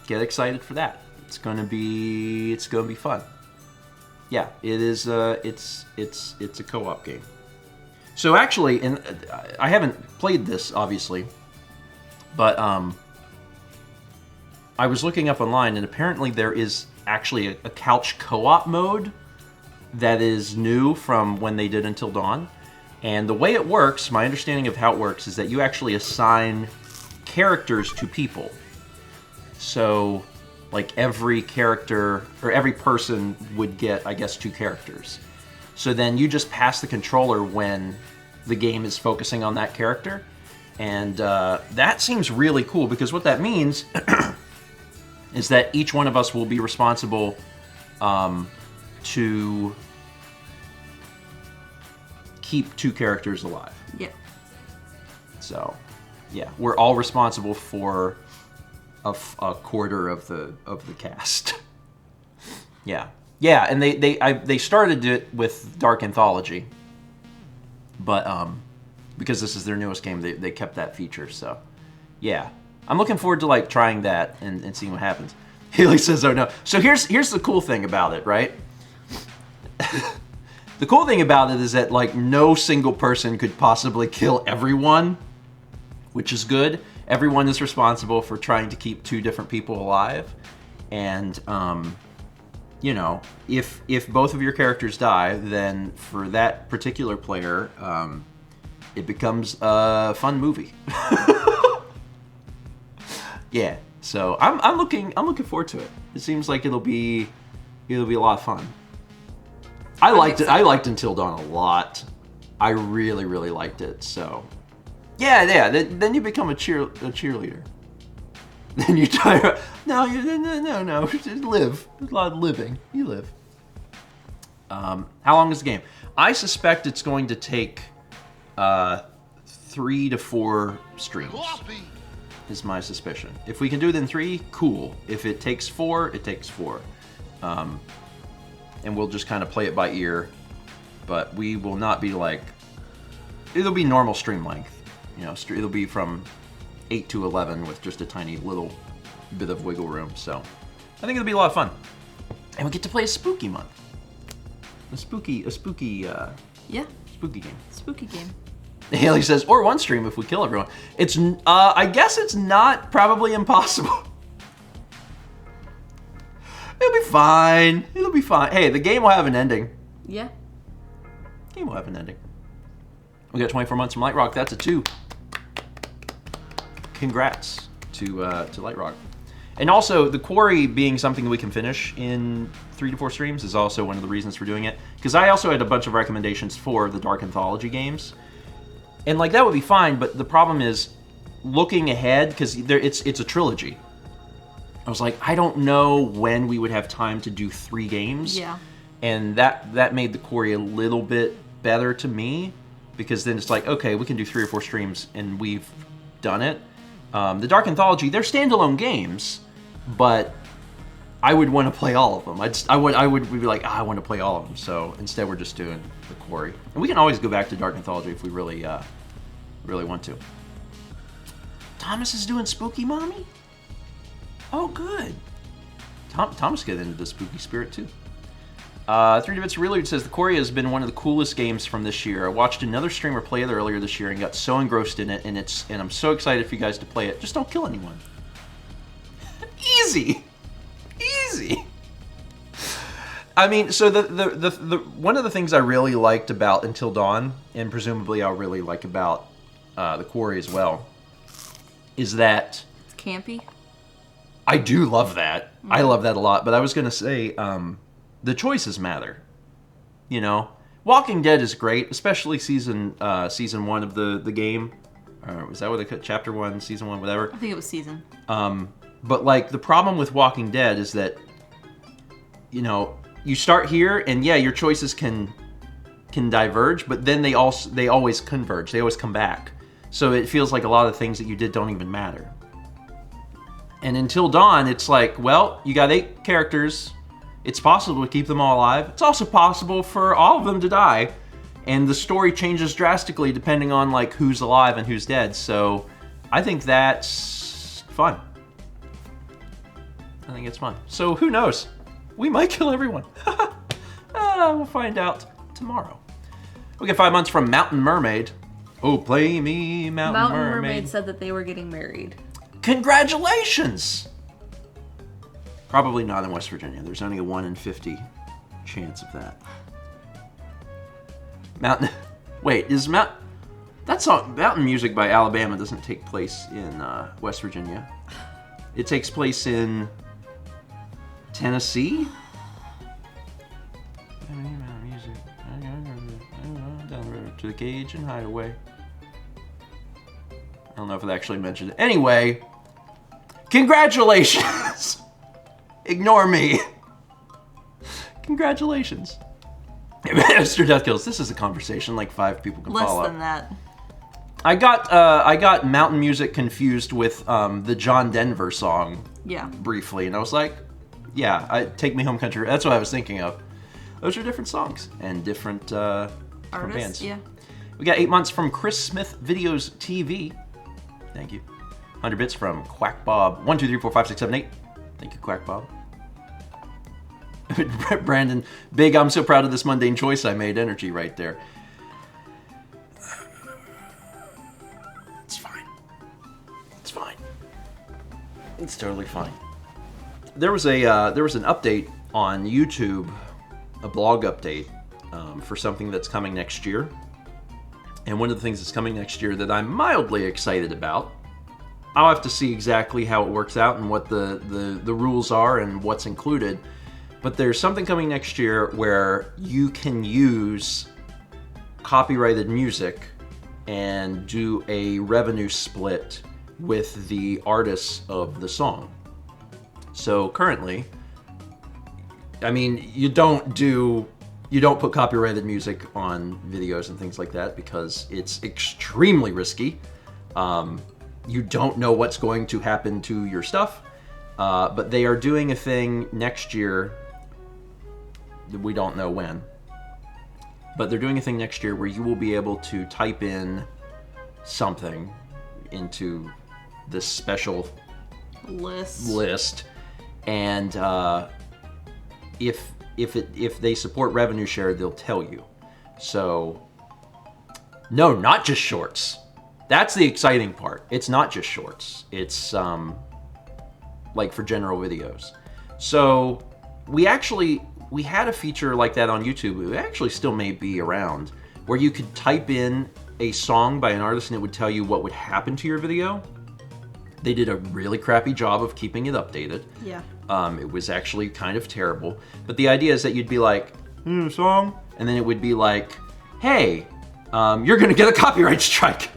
get excited for that. It's gonna be fun. Yeah, it is. It's a co-op game. So actually, and I haven't played this obviously, but I was looking up online, and apparently there is actually a couch co-op mode that is new from when they did Until Dawn. And the way it works, my understanding of how it works, is that you actually assign characters to people. So, like, every character, or every person would get, I guess, 2 characters. So then you just pass the controller when the game is focusing on that character. And that seems really cool, because what that means is that each one of us will be responsible to keep 2 characters alive. Yep. So, yeah, we're all responsible for a quarter of the cast. Yeah, and they started it with Dark Anthology, but because this is their newest game, they kept that feature. So, yeah, I'm looking forward to like trying that and seeing what happens. Haley says, "Oh no." So here's the cool thing about it, right? The cool thing about it is that like no single person could possibly kill everyone, which is good. Everyone is responsible for trying to keep 2 different people alive, and you know, if both of your characters die, then for that particular player, it becomes a fun movie. Yeah, so I'm looking forward to it. It seems like it'll be a lot of fun. I liked it. I liked Until Dawn a lot. I really liked it. So, yeah. Then you become a cheerleader. Then you try. No. Just live. There's a lot of living. You live. How long is the game? I suspect it's going to take 3 to 4 streams. Is my suspicion. If we can do it in 3, cool. If it takes 4, it takes 4. And we'll just kind of play it by ear, but we will not be like, it'll be normal stream length, you know, it'll be from 8 to 11 with just a tiny little bit of wiggle room, so I think it'll be a lot of fun. And we get to play a spooky month. A spooky Yeah. Spooky game. Spooky game. Haley says, or 1 stream if we kill everyone. It's, I guess it's not probably impossible. It'll be fine. It'll be fine. Hey, the game will have an ending. Yeah. The game will have an ending. We got 24 months from Light Rock. That's a 2. Congrats to Light Rock. And also, the quarry being something that we can finish in 3 to 4 streams is also one of the reasons for doing it. Because I also had a bunch of recommendations for the Dark Anthology games. And like that would be fine, but the problem is looking ahead, because it's a trilogy. I was like, I don't know when we would have time to do 3 games. Yeah. And that made the quarry a little bit better to me, because then it's like, okay, we can do 3 or 4 streams and we've done it. The Dark Anthology, they're standalone games, but I would want to play all of them. I would be like, I want to play all of them. So instead, we're just doing the quarry, and we can always go back to Dark Anthology if we really want to. Thomas is doing Spooky Mommy. Oh, good. Thomas get into the spooky spirit too. 3D Bits Really says the quarry has been one of the coolest games from this year. I watched another streamer play it earlier this year and got so engrossed in it, and I'm so excited for you guys to play it. Just don't kill anyone. Easy. I mean, so the one of the things I really liked about Until Dawn, and presumably I'll really like about the quarry as well, is that it's campy. I do love that. Mm-hmm. I love that a lot. But I was gonna say, the choices matter. You know, Walking Dead is great, especially season 1 of the game. Was that what they cut? Chapter 1, season 1, whatever. I think it was season. But like the problem with Walking Dead is that, you know, you start here and yeah, your choices can diverge, but then they always converge. They always come back. So it feels like a lot of the things that you did don't even matter. And Until Dawn, it's like, well, you got 8 characters. It's possible to keep them all alive. It's also possible for all of them to die. And the story changes drastically depending on like who's alive and who's dead. So I think that's fun. I think it's fun. So who knows? We might kill everyone. We'll find out tomorrow. We get 5 months from Mountain Mermaid. Oh, play me, Mountain Mermaid. Said that they were getting married. Congratulations! Probably not in West Virginia. There's only a 1 in 50 chance of that. That song, Mountain Music by Alabama doesn't take place in West Virginia. It takes place in Tennessee. Down the road to the cage and hideaway. I don't know if it actually mentioned it. Anyway, congratulations! Ignore me. Congratulations. Mr. Death Kills, this is a conversation like 5 people can follow. Less than that. I got Mountain Music confused with the John Denver song. Yeah. Briefly, and I was like, yeah, Take Me Home Country. That's what I was thinking of. Those are different songs and different Artists, bands. yeah. We got 8 months from Chris Smith Videos TV. Thank you. 100 bits from Quack Bob. 1, 2, 3, 4, 5, 6, 7, 8. Thank you, Quack Bob. Brandon, big, I'm so proud of this mundane choice I made. Energy right there. It's fine. It's fine. It's totally fine. There was an update on YouTube, a blog update for something that's coming next year. And one of the things that's coming next year that I'm mildly excited about, I'll have to see exactly how it works out and what the rules are and what's included. But there's something coming next year where you can use copyrighted music and do a revenue split with the artists of the song. So currently, I mean, you don't put copyrighted music on videos and things like that because it's extremely risky. You don't know what's going to happen to your stuff, but they are doing a thing next year. We don't know when, but they're doing a thing next year where you will be able to type in something into this special list, and if they support revenue share, they'll tell you. So, no, not just shorts. That's the exciting part. It's not just shorts. It's like for general videos. So we had a feature like that on YouTube. It actually still may be around, where you could type in a song by an artist and it would tell you what would happen to your video. They did a really crappy job of keeping it updated. Yeah. It was actually kind of terrible. But the idea is that you'd be like, song, and then it would be like, hey, you're gonna get a copyright strike.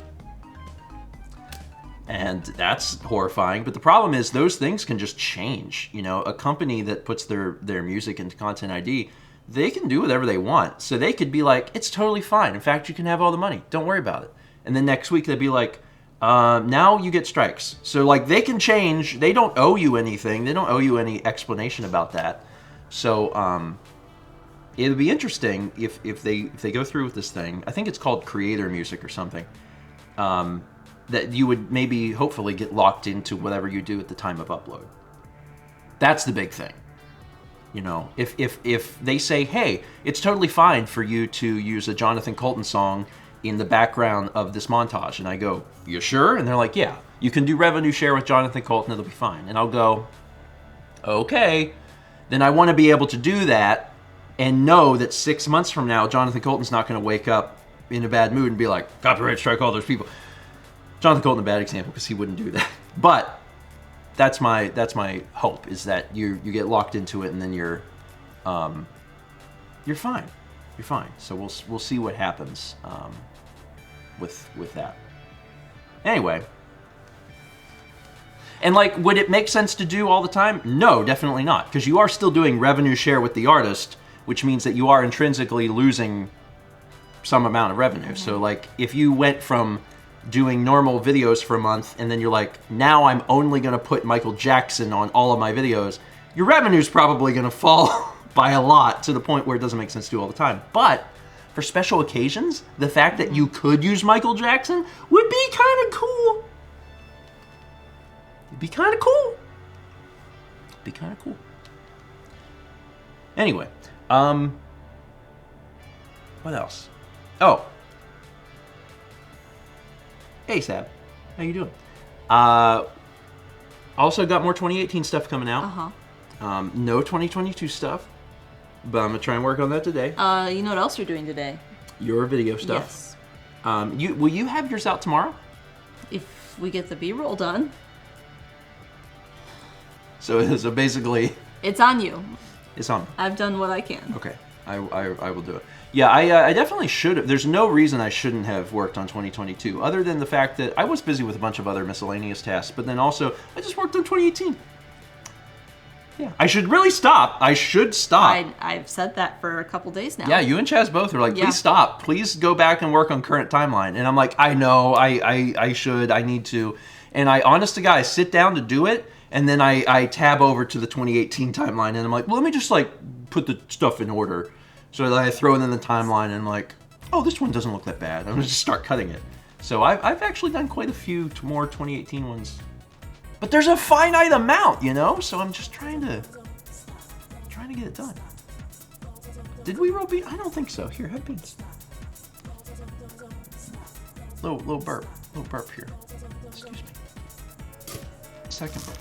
And that's horrifying. But the problem is those things can just change. You know, a company that puts their music into Content ID, they can do whatever they want. So they could be like, it's totally fine. In fact, you can have all the money. Don't worry about it. And then next week they'd be like, now you get strikes. So like they can change. They don't owe you anything. They don't owe you any explanation about that. So it'll be interesting if they go through with this thing. I think it's called Creator Music or something. That you would maybe hopefully get locked into whatever you do at the time of upload. That's the big thing. You know, if they say, hey, it's totally fine for you to use a Jonathan Colton song in the background of this montage, and I go, you sure? And they're like, yeah, you can do revenue share with Jonathan Colton, it'll be fine. And I'll go, okay, then I want to be able to do that and know that 6 months from now, Jonathan Colton's not going to wake up in a bad mood and be like, copyright strike all those people. Jonathan Colton, a bad example, because he wouldn't do that. But that's my hope, is that you get locked into it and then you're fine. You're fine. So we'll see what happens with that. Anyway, and like, would it make sense to do all the time? No, definitely not, because you are still doing revenue share with the artist, which means that you are intrinsically losing some amount of revenue. Mm-hmm. So like, if you went from doing normal videos for a month and then you're like, now I'm only going to put Michael Jackson on all of my videos, your revenue's probably going to fall by a lot to the point where it doesn't make sense to do all the time. But for special occasions, the fact that you could use Michael Jackson would be kind of cool. It'd be kind of cool. Be kind of cool. Anyway, what else? Oh. Hey, Sab. How you doing? Also got more 2018 stuff coming out. Uh-huh. No 2022 stuff, but I'm going to try and work on that today. You know what else you're doing today? Your video stuff. Yes. Will you have yours out tomorrow? If we get the B-roll done. So basically, It's on you. it's on. I've done what I can. Okay, I will do it. Yeah, I definitely should have. There's no reason I shouldn't have worked on 2022, other than the fact that I was busy with a bunch of other miscellaneous tasks, but then also, I just worked on 2018. Yeah, I should really stop. I should stop. I've said that for a couple days now. Yeah, you and Chaz both are like, Yeah. please stop. Please go back and work on current timeline. And I'm like, I know, I should, I need to. And I, honest to God, I sit down to do it, and then I tab over to the 2018 timeline, and I'm like, well, let me just like put the stuff in order. So I throw it in the timeline, and I'm like, oh, this one doesn't look that bad. I'm gonna just start cutting it. So I've actually done quite a few more 2018 ones. But there's a finite amount, you know? So I'm just trying to get it done. Did we roll beans? I don't think so. Here, have beans. Little burp here. Excuse me. Second burp.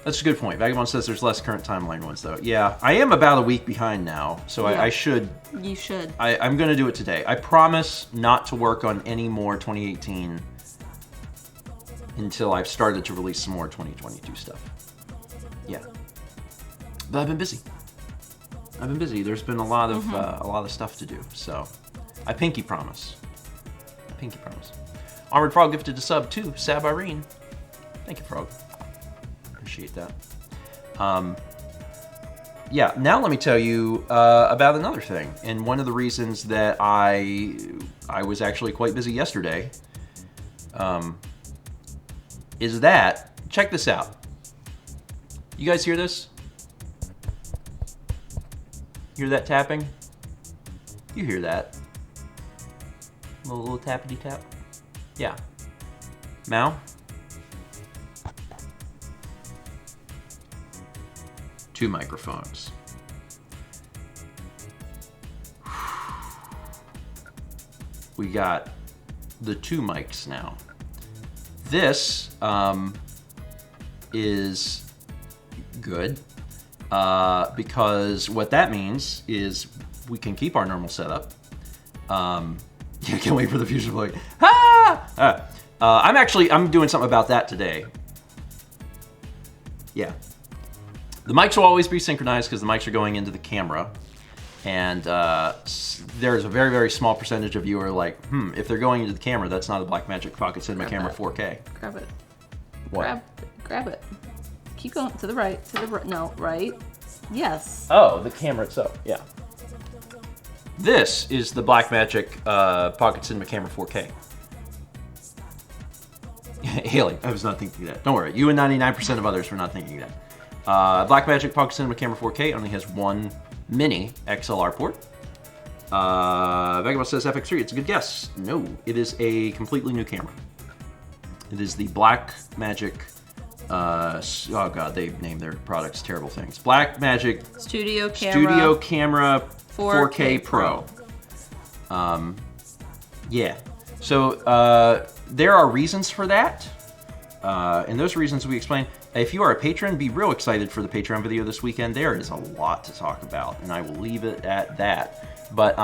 That's a good point. Vagabond says there's less current timeline ones, though. Yeah, I am about a week behind now, so Yeah. I should. You should. I'm going to do it today. I promise not to work on any more 2018 until I've started to release some more 2022 stuff. Yeah. But I've been busy. There's been a lot of stuff to do, so I pinky promise. Armored Frog gifted a sub too, Sab Irene. Thank you, Frog. Appreciate that. Yeah, now let me tell you about another thing. And one of the reasons that I was actually quite busy yesterday is that, check this out. You guys hear this? Hear that tapping? You hear that? Little tappity tap? Yeah. Mal? 2 microphones. We got the 2 mics now. This is good because what that means is we can keep our normal setup. I can't wait for the fusion plug. I'm doing something about that today. Yeah. The mics will always be synchronized because the mics are going into the camera. And there's a very, very small percentage of you are like, if they're going into the camera, that's not a Blackmagic Pocket Cinema Camera 4K. Grab it. What? Grab it. Keep going to the right. No, right. Yes. Oh, the camera itself. Yeah. This is the Blackmagic Pocket Cinema Camera 4K. Haley, I was not thinking that. Don't worry. You and 99% of others were not thinking that. Blackmagic Pocket Cinema Camera 4K only has one mini XLR port. Vagabond says FX3, it's a good guess. No, it is a completely new camera. It is the Blackmagic, oh god, they named their products terrible things. Blackmagic Studio Camera 4K Pro. Yeah, so there are reasons for that. And those reasons we explain. If you are a patron, be real excited for the Patreon video this weekend. There is a lot to talk about, and I will leave it at that. But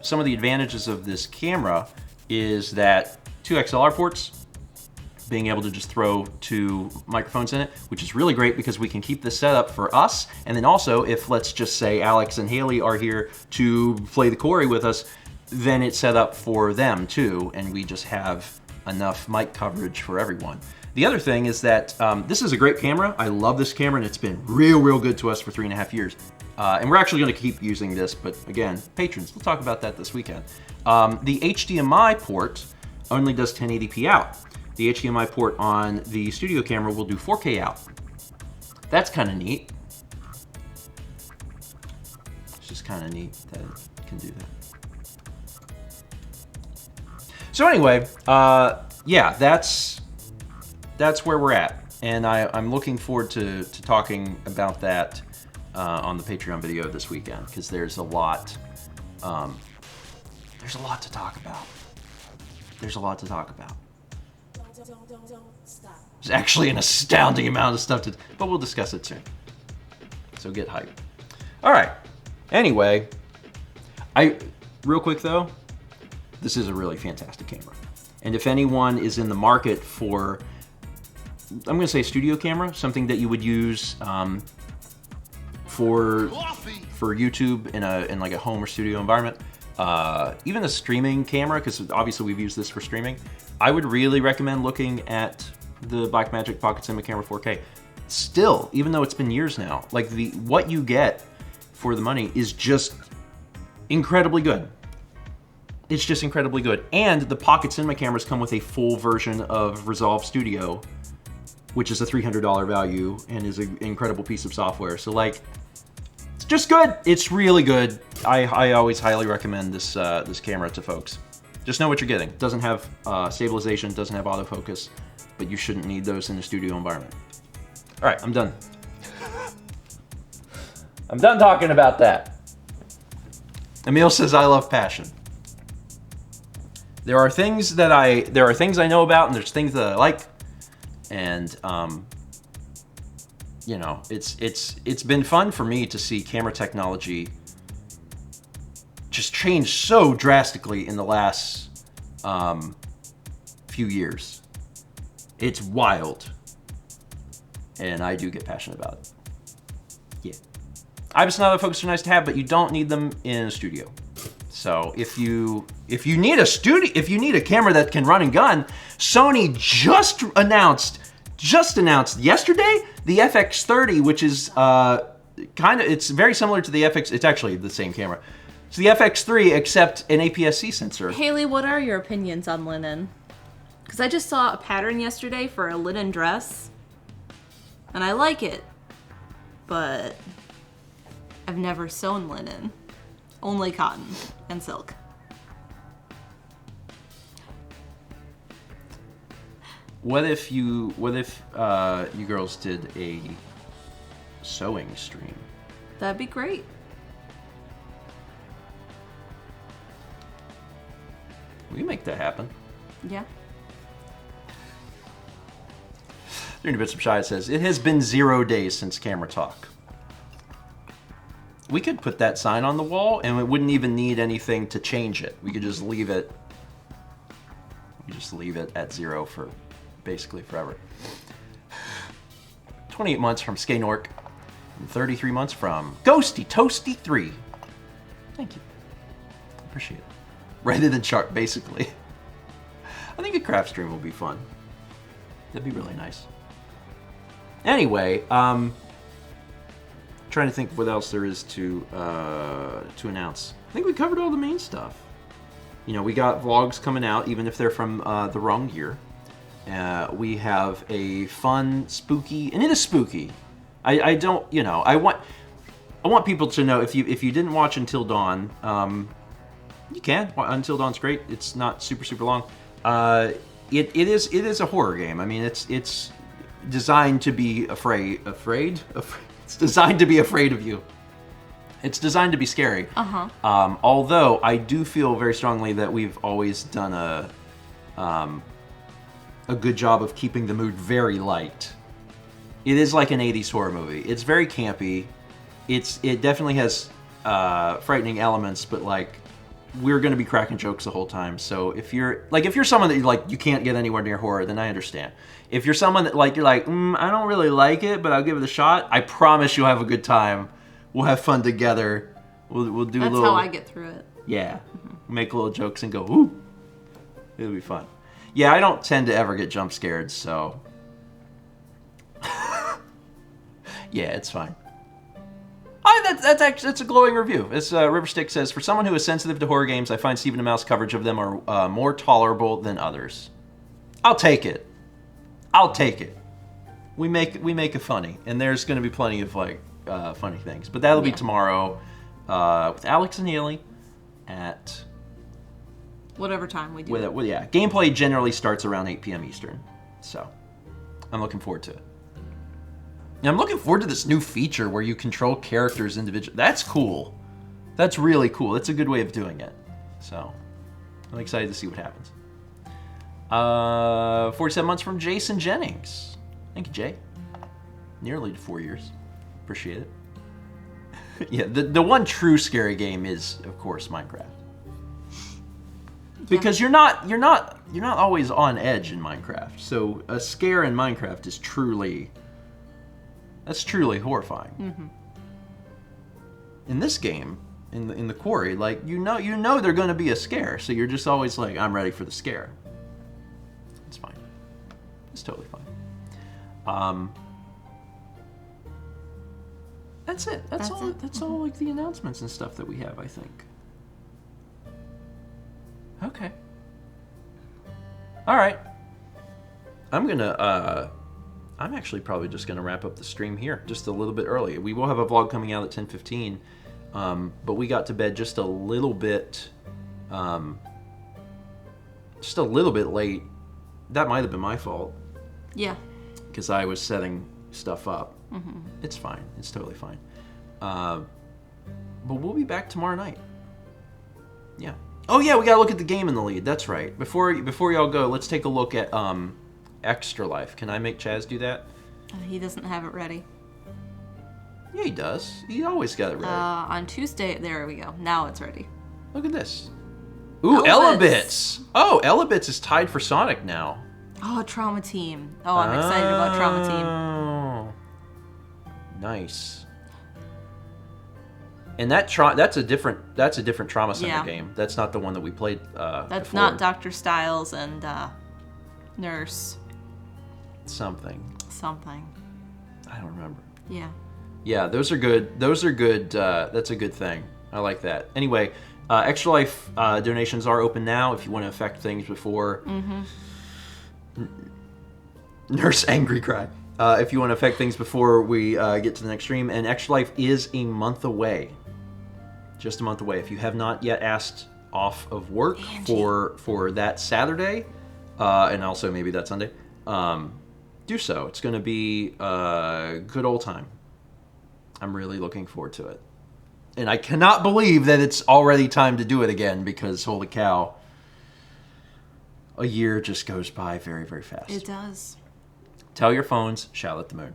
some of the advantages of this camera is that 2 XLR ports, being able to just throw 2 microphones in it, which is really great because we can keep this set up for us. And then also, if let's just say Alex and Haley are here to play the Corey with us, then it's set up for them too, and we just have enough mic coverage for everyone. The other thing is that this is a great camera. I love this camera, and it's been real good to us for 3.5 years. And we're actually going to keep using this, but again, patrons, we'll talk about that this weekend. The HDMI port only does 1080p out. The HDMI port on the studio camera will do 4K out. That's kind of neat. It's just kind of neat that it can do that. So anyway, yeah, that's where we're at, and I'm looking forward to talking about that on the Patreon video this weekend, because there's a lot to talk about. There's actually an astounding amount of stuff but we'll discuss it soon. So get hyped. All right. Anyway, real quick though, this is a really fantastic camera, and if anyone is in the market for I'm going to say studio camera, something that you would use for YouTube in like a home or studio environment. Even a streaming camera, because obviously we've used this for streaming. I would really recommend looking at the Blackmagic Pocket Cinema Camera 4K. Still, even though it's been years now, like what you get for the money is just incredibly good. It's just incredibly good. And the Pocket Cinema cameras come with a full version of Resolve Studio, which is a $300 value and is an incredible piece of software. So like, it's just good. It's really good. I always highly recommend this this camera to folks. Just know what you're getting. It doesn't have stabilization, doesn't have autofocus, but you shouldn't need those in a studio environment. All right, I'm done. I'm done talking about that. Emil says, I love passion. There are things I know about, and there's things that I like, and you know, it's been fun for me to see camera technology just change so drastically in the last few years. It's wild, and I do get passionate about it. Yeah, IBIS and other focus are nice to have, but you don't need them in a studio. So if you need a camera that can run and gun, Sony just announced yesterday the FX30, which is it's very similar to the FX. It's actually the same camera. It's the FX3 except an APS-C sensor. Haley, what are your opinions on linen? Because I just saw a pattern yesterday for a linen dress, and I like it, but I've never sewn linen. Only cotton and silk. What if you girls did a sewing stream? That'd be great. We can make that happen. Yeah. 300 Bits of Shy says, it has been 0 days since camera talk. We could put that sign on the wall and it wouldn't even need anything to change it. We could just leave it. At 0 for basically forever. 28 months from Skanork. And 33 months from Ghosty Toasty 3. Thank you. Appreciate it. Rather than Sharp, basically. I think a craft stream will be fun. That'd be really nice. Anyway, trying to think what else there is to announce. I think we covered all the main stuff. You know, we got vlogs coming out, even if they're from the wrong year. We have a fun, spooky, and it is spooky. I don't, you know, I want people to know, if you didn't watch Until Dawn, you can. Until Dawn's great. It's not super long. It is a horror game. I mean, it's designed to be afraid. It's designed to be afraid of you. It's designed to be scary. Although I do feel very strongly that we've always done a good job of keeping the mood very light. It is like an 80s horror movie. It's very campy. It definitely has frightening elements, but like, we're going to be cracking jokes the whole time. So if you're someone that you can't get anywhere near horror, then I understand. If you're someone that I don't really like it, but I'll give it a shot, I promise you'll have a good time. We'll have fun together. We'll do That's a little. how I get through it. Yeah, make little jokes and go, ooh, it'll be fun. Yeah, I don't tend to ever get jump scared, so yeah, it's fine. That's a glowing review. This Riverstick says, for someone who is sensitive to horror games, I find Stephen and Mouse coverage of them are more tolerable than others. I'll take it. We make it funny, and there's going to be plenty of funny things. But that'll be tomorrow with Alex and Haley at whatever time we do. Yeah, gameplay generally starts around 8 p.m. Eastern, so I'm looking forward to it. And I'm looking forward to this new feature where you control characters individually. That's cool. That's really cool. That's a good way of doing it. So I'm excited to see what happens. 47 months from Jason Jennings. Thank you, Jay. Nearly 4 years. Appreciate it. Yeah, the one true scary game is, of course, Minecraft. Because you're not always on edge in Minecraft. So a scare in Minecraft is truly horrifying. Mm-hmm. In this game, in the quarry, like you know they're going to be a scare, so you're just always like, I'm ready for the scare. It's fine. It's totally fine. That's it. That's all. That's all. Like the announcements and stuff that we have, I think. Okay. All right. I'm actually probably just gonna wrap up the stream here, just a little bit early. We will have a vlog coming out at 10:15, but we got to bed just a little bit late. That might have been my fault. Yeah. Because I was setting stuff up. Mm-hmm. It's fine. It's totally fine. But we'll be back tomorrow night. Yeah. Oh yeah, we gotta look at the game in the lead. That's right. Before y'all go, let's take a look at Extra Life. Can I make Chaz do that? He doesn't have it ready. Yeah, he does. He always got it ready. On Tuesday, there we go. Now it's ready. Look at this. Ooh, Elabits. Oh, Elabits is tied for Sonic now. Oh, Trauma Team. Oh, I'm excited about Trauma Team. Oh, nice. And that's a different Trauma Center game. That's not the one that we played. That's before. not Dr. Styles and Nurse. Something. I don't remember. Yeah. Yeah, those are good. Those are good. That's a good thing. I like that. Anyway, Extra Life donations are open now if you want to affect things before. Mm-hmm. Nurse Angry Cry. If you want to affect things before we get to the next stream. And Extra Life is a month away. Just a month away. If you have not yet asked off of work for that Saturday, and also maybe that Sunday, do so. It's going to be a good old time. I'm really looking forward to it. And I cannot believe that it's already time to do it again because, holy cow, a year just goes by very, very fast. It does. Tell your phones, shout at the moon.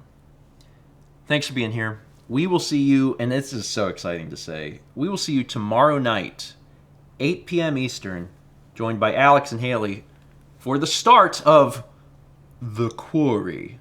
Thanks for being here. We will see you, and this is so exciting to say, we will see you tomorrow night, 8 p.m. Eastern, joined by Alex and Haley for the start of The Quarry.